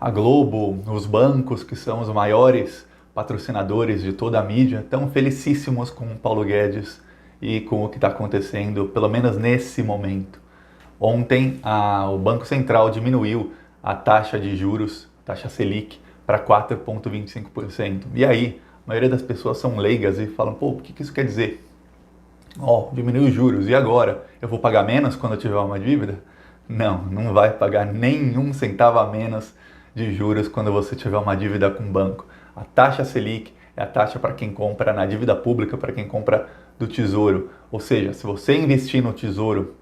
a Globo, os bancos, que são os maiores patrocinadores de toda a mídia, estão felicíssimos com o Paulo Guedes e com o que está acontecendo, pelo menos nesse momento. Ontem, o Banco Central diminuiu a taxa de juros, taxa Selic, para 4,25%. E aí, a maioria das pessoas são leigas e falam, pô, o que isso quer dizer? Diminuiu os juros, e agora? Eu vou pagar menos quando eu tiver uma dívida? Não, não vai pagar nenhum centavo a menos de juros quando você tiver uma dívida com o banco. A taxa Selic é a taxa para quem compra na dívida pública, para quem compra do Tesouro. Ou seja, se você investir no Tesouro,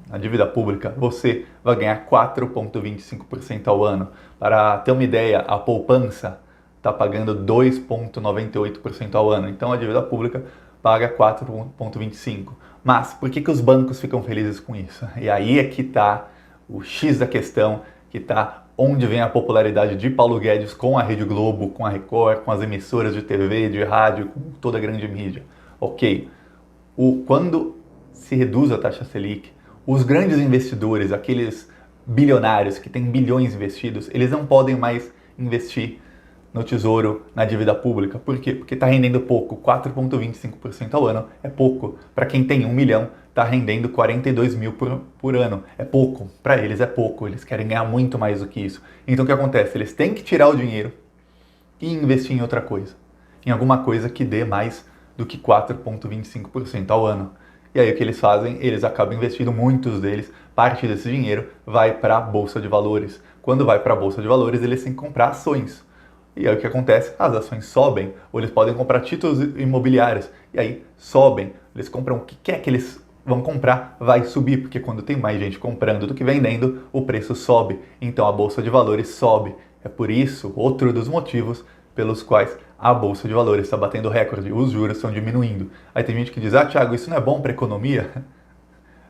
na dívida pública, você vai ganhar 4,25% ao ano. Para ter uma ideia, a poupança está pagando 2,98% ao ano. Então a dívida pública paga 4,25%. Mas por que os bancos ficam felizes com isso? E aí é que está o X da questão, que está onde vem a popularidade de Paulo Guedes com a Rede Globo, com a Record, com as emissoras de TV, de rádio, com toda a grande mídia. Ok, quando se reduz a taxa Selic, os grandes investidores, aqueles bilionários que têm bilhões investidos, eles não podem mais investir no Tesouro, na dívida pública. Por quê? Porque está rendendo pouco. 4,25% ao ano é pouco. Para quem tem 1 milhão, está rendendo 42 mil por ano. É pouco. Para eles é pouco. Eles querem ganhar muito mais do que isso. Então o que acontece? Eles têm que tirar o dinheiro e investir em outra coisa. Em alguma coisa que dê mais do que 4,25% ao ano. E aí o que eles fazem? Eles acabam investindo, muitos deles, parte desse dinheiro vai para a Bolsa de Valores. Quando vai para a Bolsa de Valores, eles têm que comprar ações. E aí o que acontece? As ações sobem, ou eles podem comprar títulos imobiliários, e aí sobem. Eles compram o que quer que eles vão comprar, vai subir, porque quando tem mais gente comprando do que vendendo, o preço sobe. Então a Bolsa de Valores sobe. É por isso, outro dos motivos pelos quais a Bolsa de Valores está batendo recorde, os juros estão diminuindo. Aí tem gente que diz, Thiago, isso não é bom para a economia?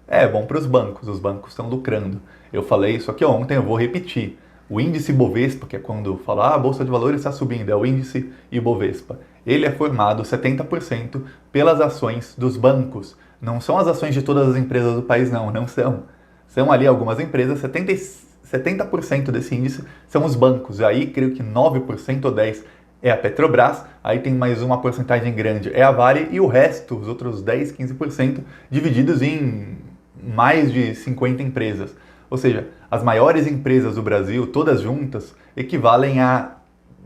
É bom para os bancos estão lucrando. Eu falei isso aqui ontem, eu vou repetir. O índice Ibovespa, que é quando fala a Bolsa de Valores está subindo, é o índice Ibovespa. Ele é formado 70% pelas ações dos bancos. Não são as ações de todas as empresas do país, não são. São ali algumas empresas, 70% desse índice são os bancos. E aí, creio que 9% ou 10% é a Petrobras, aí tem mais uma porcentagem grande, é a Vale, e o resto, os outros 10, 15%, divididos em mais de 50 empresas. Ou seja, as maiores empresas do Brasil, todas juntas, equivalem a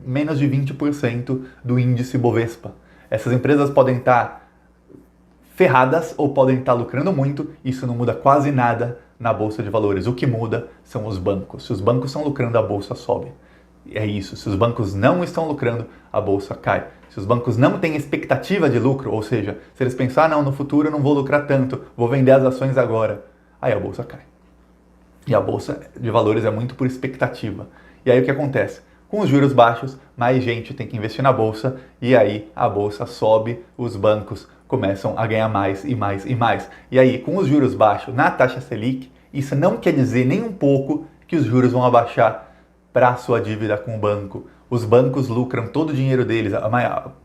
menos de 20% do índice Bovespa. Essas empresas podem estar ferradas ou podem estar lucrando muito, isso não muda quase nada na Bolsa de Valores. O que muda são os bancos. Se os bancos estão lucrando, a Bolsa sobe. É isso, se os bancos não estão lucrando, a Bolsa cai. Se os bancos não têm expectativa de lucro, ou seja, se eles pensarem, não, no futuro eu não vou lucrar tanto, vou vender as ações agora, aí a Bolsa cai. E a Bolsa de Valores é muito por expectativa. E aí o que acontece? Com os juros baixos, mais gente tem que investir na Bolsa e aí a Bolsa sobe, os bancos começam a ganhar mais e mais e mais. E aí, com os juros baixos na taxa Selic, isso não quer dizer nem um pouco que os juros vão abaixar para a sua dívida com o banco. Os bancos lucram todo o dinheiro deles,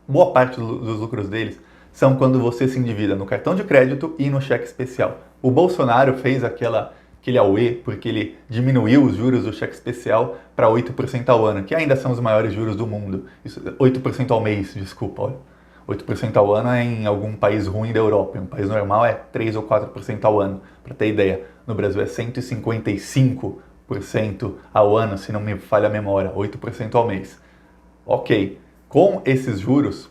boa parte dos lucros deles são quando você se endivida no cartão de crédito e no cheque especial. O Bolsonaro fez aquele auê porque ele diminuiu os juros do cheque especial para 8% ao ano, que ainda são os maiores juros do mundo. 8% ao mês, desculpa, olha. 8% ao ano é em algum país ruim da Europa. Em um país normal é 3 ou 4% ao ano. Para ter ideia, no Brasil é 155% ao ano, se não me falha a memória, 8% ao mês. Ok, com esses juros,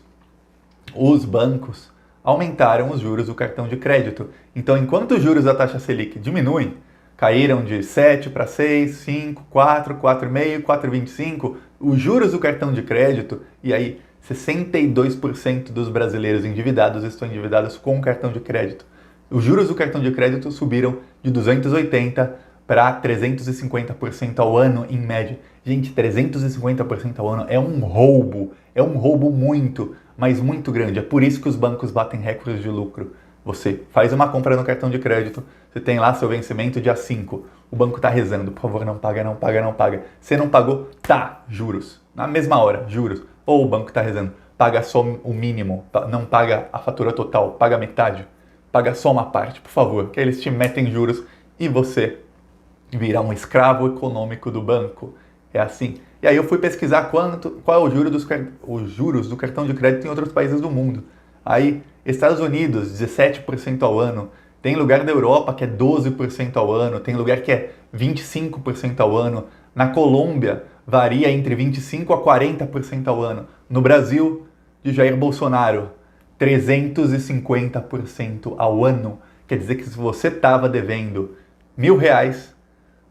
os bancos aumentaram os juros do cartão de crédito. Então, enquanto os juros da taxa Selic diminuem, caíram de 7 para 6, 5, 4, 4,5, 4,25, os juros do cartão de crédito, e aí 62% dos brasileiros endividados estão endividados com o cartão de crédito. Os juros do cartão de crédito subiram de 280% para 350% ao ano, em média. Gente, 350% ao ano é um roubo muito, mas muito grande. É por isso que os bancos batem recordes de lucro. Você faz uma compra no cartão de crédito, você tem lá seu vencimento dia 5, o banco está rezando, por favor, não paga, não paga, não paga. Você não pagou, tá, juros. Na mesma hora, juros. Ou o banco está rezando, paga só o mínimo, não paga a fatura total, paga metade, paga só uma parte, por favor, que eles te metem juros e você vira um escravo econômico do banco. É assim. E aí eu fui pesquisar qual é os juros do cartão de crédito em outros países do mundo. Aí, Estados Unidos, 17% ao ano. Tem lugar da Europa que é 12% ao ano. Tem lugar que é 25% ao ano. Na Colômbia, varia entre 25% a 40% ao ano. No Brasil, de Jair Bolsonaro, 350% ao ano. Quer dizer que se você estava devendo R$ 1.000,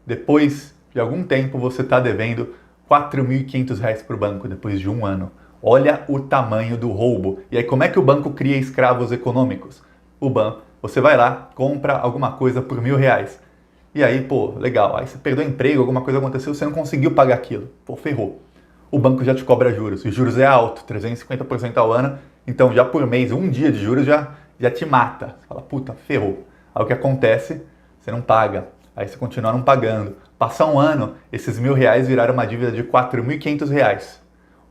depois de algum tempo você está devendo R$ 4.500 para o banco depois de um ano. Olha o tamanho do roubo. E aí como é que o banco cria escravos econômicos? O banco, você vai lá, compra alguma coisa por R$ 1.000. E aí, pô, legal, aí você perdeu o emprego, alguma coisa aconteceu, você não conseguiu pagar aquilo. Pô, ferrou. O banco já te cobra juros. E os juros é alto, 350% ao ano. Então já por mês, um dia de juros já te mata. Você fala, puta, ferrou. Aí o que acontece? Você não paga. Aí você continua não pagando. Passa um ano, esses R$ 1.000 viraram uma dívida de R$ 4.500.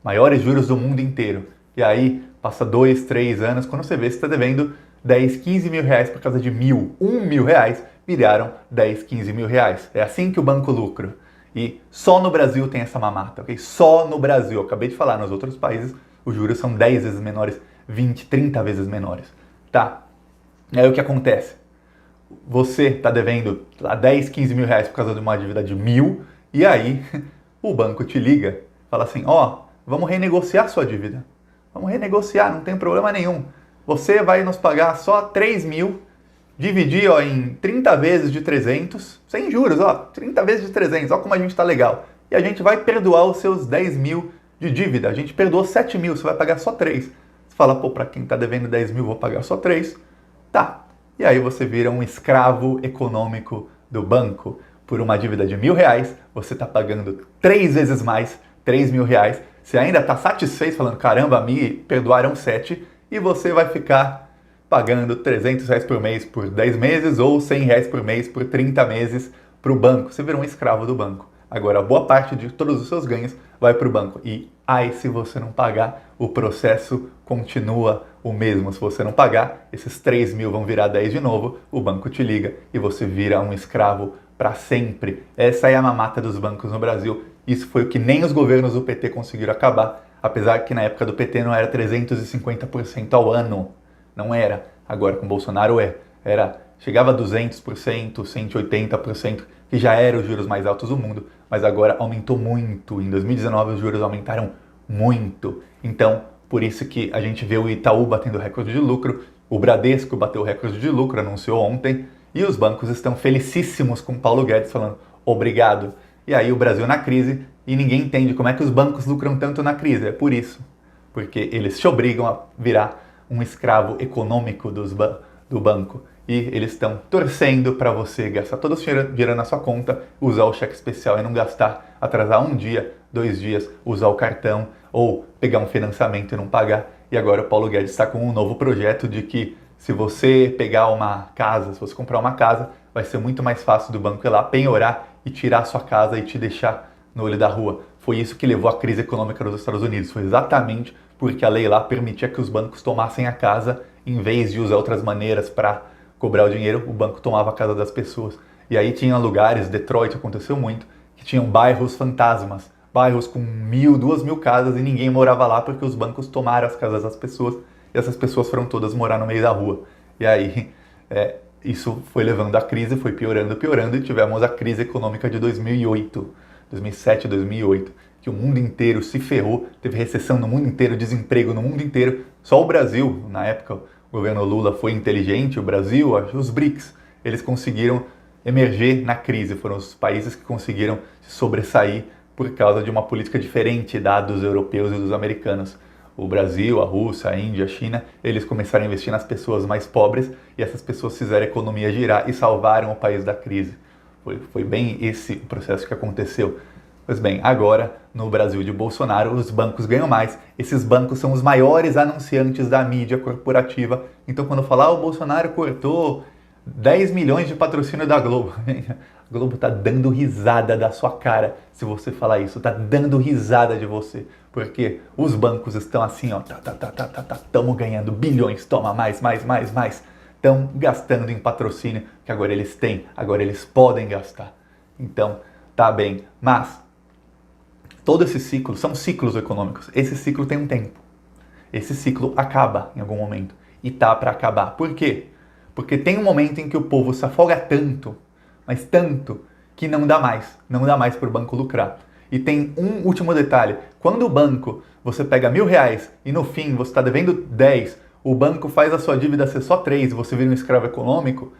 Maiores juros do mundo inteiro. E aí, passa 2, 3 anos, quando você vê, você está devendo 10, 15 mil reais por causa de R$ 1.000 viraram 10, 15 mil reais. É assim que o banco lucra. E só no Brasil tem essa mamata, ok? Só no Brasil. Eu acabei de falar, nos outros países os juros são 10 vezes menores, 20, 30 vezes menores. Tá? E aí o que acontece? Você está devendo 10, 15 mil reais por causa de uma dívida de 1.000, e aí o banco te liga, fala assim, vamos renegociar sua dívida. Vamos renegociar, não tem problema nenhum. Você vai nos pagar só 3.000, dividir em 30 vezes de 300, sem juros, 30 vezes de 300, como a gente está legal. E a gente vai perdoar os seus 10.000 de dívida. A gente perdoou 7.000, você vai pagar só 3. Você fala, pô, para quem está devendo 10.000, vou pagar só 3. Tá. E aí você vira um escravo econômico do banco. Por uma dívida de R$ 1.000, você está pagando 3 vezes mais, R$ 3.000. Você ainda está satisfeito, falando, caramba, me perdoaram 7, e você vai ficar pagando R$ 300 por mês por 10 meses ou R$ 100 por mês por 30 meses para o banco. Você vira um escravo do banco. Agora, boa parte de todos os seus ganhos vai para o banco. E aí, se você não pagar, o processo continua o mesmo. Se você não pagar, esses 3.000 vão virar 10 de novo, o banco te liga e você vira um escravo para sempre. Essa é a mamata dos bancos no Brasil. Isso foi o que nem os governos do PT conseguiram acabar, apesar que na época do PT não era 350% ao ano. Não era. Agora com Bolsonaro chegava a 200%, 180%, que já eram os juros mais altos do mundo, mas agora aumentou muito. Em 2019 os juros aumentaram muito. Então, por isso que a gente vê o Itaú batendo recorde de lucro, o Bradesco bateu o recorde de lucro, anunciou ontem, e os bancos estão felicíssimos com Paulo Guedes falando obrigado. E aí o Brasil na crise, e ninguém entende como é que os bancos lucram tanto na crise. É por isso, porque eles te obrigam a virar um escravo econômico do banco. E eles estão torcendo para você gastar todo o dinheiro na sua conta, usar o cheque especial e não gastar, atrasar um dia, 2 dias, usar o cartão ou pegar um financiamento e não pagar. E agora o Paulo Guedes está com um novo projeto de que se você pegar uma casa, se você comprar uma casa, vai ser muito mais fácil do banco ir lá penhorar e tirar a sua casa e te deixar no olho da rua. Foi isso que levou à crise econômica dos Estados Unidos. Foi exatamente porque a lei lá permitia que os bancos tomassem a casa em vez de usar outras maneiras para cobrar o dinheiro, o banco tomava a casa das pessoas. E aí tinha lugares, Detroit aconteceu muito, que tinham bairros fantasmas, bairros com 1.000, 2.000 casas e ninguém morava lá porque os bancos tomaram as casas das pessoas e essas pessoas foram todas morar no meio da rua. E aí isso foi levando a crise, foi piorando e tivemos a crise econômica de 2007, 2008, que o mundo inteiro se ferrou, teve recessão no mundo inteiro, desemprego no mundo inteiro. Só o Brasil, na época, o governo Lula foi inteligente, o Brasil, os BRICS, eles conseguiram emerger na crise, foram os países que conseguiram se sobressair por causa de uma política diferente da dos europeus e dos americanos. O Brasil, a Rússia, a Índia, a China, eles começaram a investir nas pessoas mais pobres e essas pessoas fizeram a economia girar e salvaram o país da crise. Foi bem esse o processo que aconteceu. Pois bem, agora, no Brasil de Bolsonaro, os bancos ganham mais. Esses bancos são os maiores anunciantes da mídia corporativa. Então, quando falar, o Bolsonaro cortou 10 milhões de patrocínio da Globo. A Globo tá dando risada da sua cara se você falar isso. Tá dando risada de você. Porque os bancos estão assim, tamo ganhando bilhões, toma mais. Estão gastando em patrocínio que agora eles têm, agora eles podem gastar. Então, tá bem. Mas todo esse ciclo, são ciclos econômicos, esse ciclo tem um tempo. Esse ciclo acaba em algum momento. E tá para acabar. Por quê? Porque tem um momento em que o povo se afoga tanto, mas tanto, que não dá mais. Não dá mais para o banco lucrar. E tem um último detalhe. Quando o banco, você pega R$1.000 e no fim você está devendo 10, o banco faz a sua dívida ser só 3 e você vira um escravo econômico,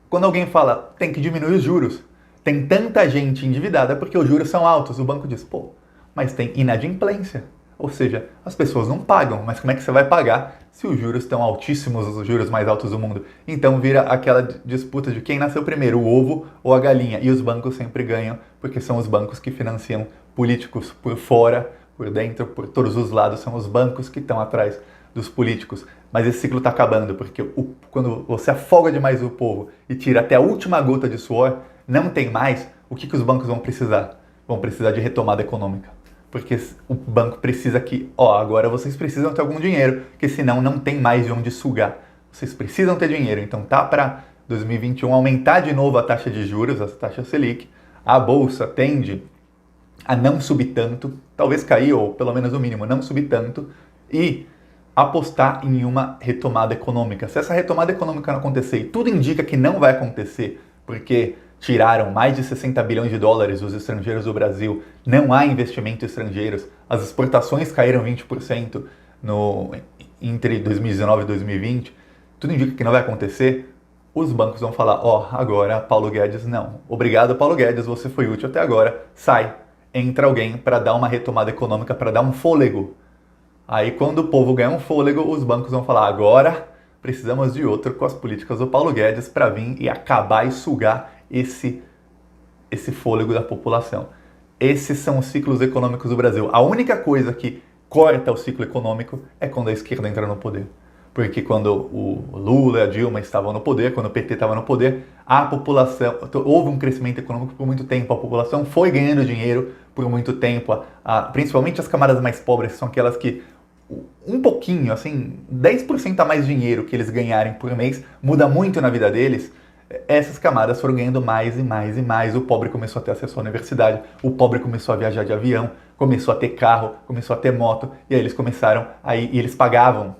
quando alguém fala, tem que diminuir os juros, tem tanta gente endividada porque os juros são altos, o banco diz, pô, mas tem inadimplência. Ou seja, as pessoas não pagam, mas como é que você vai pagar se os juros estão altíssimos, os juros mais altos do mundo? Então vira aquela disputa de quem nasceu primeiro, o ovo ou a galinha. E os bancos sempre ganham, porque são os bancos que financiam políticos por fora, por dentro, por todos os lados. São os bancos que estão atrás dos políticos. Mas esse ciclo está acabando, porque quando você afoga demais o povo e tira até a última gota de suor, não tem mais, o que os bancos vão precisar? Vão precisar de retomada econômica. Porque o banco precisa que, agora vocês precisam ter algum dinheiro, porque senão não tem mais de onde sugar. Vocês precisam ter dinheiro, então tá para 2021 aumentar de novo a taxa de juros, a taxa Selic. A bolsa tende a não subir tanto, talvez cair, ou pelo menos no mínimo não subir tanto, e apostar em uma retomada econômica. Se essa retomada econômica não acontecer, e tudo indica que não vai acontecer, porque tiraram mais de 60 bilhões de dólares dos estrangeiros do Brasil, não há investimento estrangeiros, as exportações caíram 20% entre 2019 e 2020, tudo indica que não vai acontecer, os bancos vão falar, agora Paulo Guedes não. Obrigado, Paulo Guedes, você foi útil até agora, sai, entra alguém para dar uma retomada econômica, para dar um fôlego. Aí quando o povo ganhar um fôlego, os bancos vão falar, agora precisamos de outro com as políticas do Paulo Guedes para vir e acabar e sugar esse fôlego da população. Esses são os ciclos econômicos do Brasil. A única coisa que corta o ciclo econômico é quando a esquerda entra no poder. Porque quando o Lula e a Dilma estavam no poder, quando o PT estava no poder, a população, houve um crescimento econômico por muito tempo, a população foi ganhando dinheiro por muito tempo, principalmente as camadas mais pobres, que são aquelas que um pouquinho, assim, 10% a mais dinheiro que eles ganharem por mês muda muito na vida deles. Essas camadas foram ganhando mais e mais e mais. O pobre começou a ter acesso à universidade, o pobre começou a viajar de avião, começou a ter carro, começou a ter moto, e aí eles começaram, e eles pagavam.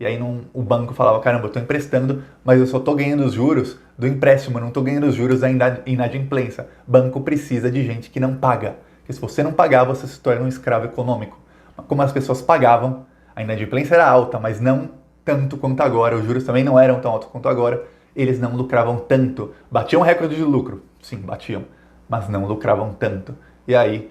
E aí o banco falava, caramba, eu estou emprestando, mas eu só estou ganhando os juros do empréstimo, não estou ganhando os juros da inadimplência. Banco precisa de gente que não paga, porque se você não pagar, você se torna um escravo econômico. Como as pessoas pagavam, a inadimplência era alta, mas não tanto quanto agora, os juros também não eram tão altos quanto agora, eles não lucravam tanto. Batiam recorde de lucro? Sim, batiam, mas não lucravam tanto. E aí,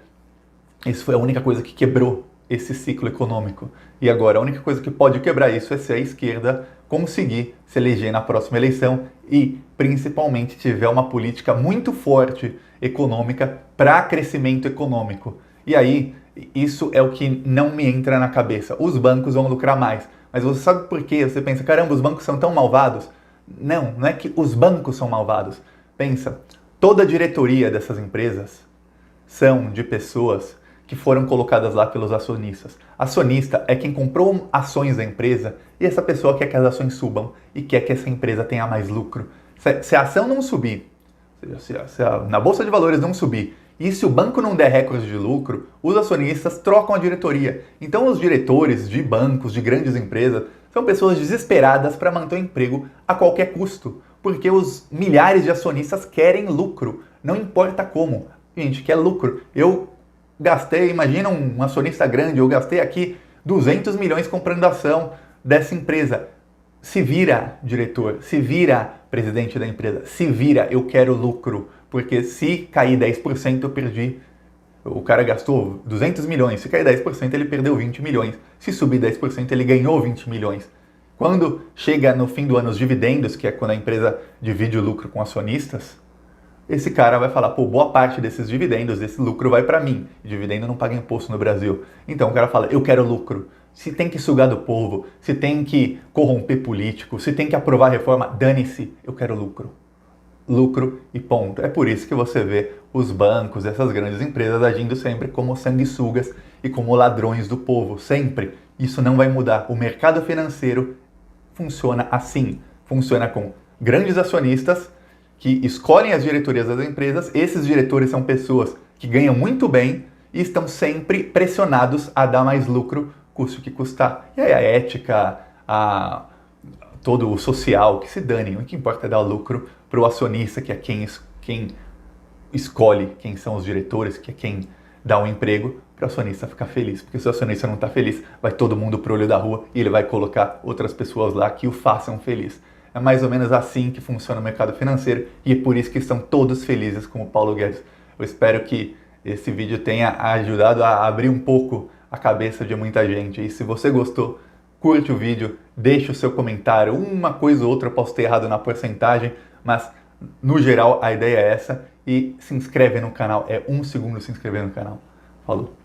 isso foi a única coisa que quebrou esse ciclo econômico. E agora, a única coisa que pode quebrar isso é se a esquerda conseguir se eleger na próxima eleição e, principalmente, tiver uma política muito forte econômica para crescimento econômico. E aí, isso é o que não me entra na cabeça. Os bancos vão lucrar mais. Mas você sabe por quê? Você pensa, caramba, os bancos são tão malvados? Não, não é que os bancos são malvados. Pensa, toda a diretoria dessas empresas são de pessoas que foram colocadas lá pelos acionistas. Acionista é quem comprou ações da empresa e essa pessoa quer que as ações subam e quer que essa empresa tenha mais lucro. Se a ação não subir, na Bolsa de Valores não subir, e se o banco não der recorde de lucro, os acionistas trocam a diretoria. Então os diretores de bancos, de grandes empresas, são pessoas desesperadas para manter o emprego a qualquer custo, porque os milhares de acionistas querem lucro, não importa como. Gente, quer lucro. Eu gastei, imagina um acionista grande, eu gastei aqui 200 milhões comprando ação dessa empresa. Se vira, diretor, se vira, presidente da empresa, se vira, eu quero lucro, porque se cair 10% eu perdi. O cara gastou 200 milhões, se cair 10% ele perdeu 20 milhões, se subir 10% ele ganhou 20 milhões. Quando chega no fim do ano os dividendos, que é quando a empresa divide o lucro com acionistas, esse cara vai falar, boa parte desses dividendos, desse lucro vai para mim. Dividendo não paga imposto no Brasil. Então o cara fala, eu quero lucro. Se tem que sugar do povo, se tem que corromper político, se tem que aprovar reforma, dane-se, eu quero lucro. Lucro e ponto. É por isso que você vê os bancos, essas grandes empresas agindo sempre como sanguessugas e como ladrões do povo, sempre. Isso não vai mudar. O mercado financeiro funciona assim. Funciona com grandes acionistas que escolhem as diretorias das empresas. Esses diretores são pessoas que ganham muito bem e estão sempre pressionados a dar mais lucro, custe o que custar. E aí a ética, todo o social, que se dane, o que importa é dar lucro para o acionista, que é quem escolhe quem são os diretores, que é quem dá um emprego, para o acionista ficar feliz. Porque se o acionista não está feliz, vai todo mundo pro olho da rua e ele vai colocar outras pessoas lá que o façam feliz. É mais ou menos assim que funciona o mercado financeiro e é por isso que estão todos felizes com o Paulo Guedes. Eu espero que esse vídeo tenha ajudado a abrir um pouco a cabeça de muita gente. E se você gostou, curte o vídeo, deixe o seu comentário. Uma coisa ou outra eu posso ter errado na porcentagem, mas no geral a ideia é essa. E se inscreve no canal, é 1 segundo se inscrever no canal. Falou!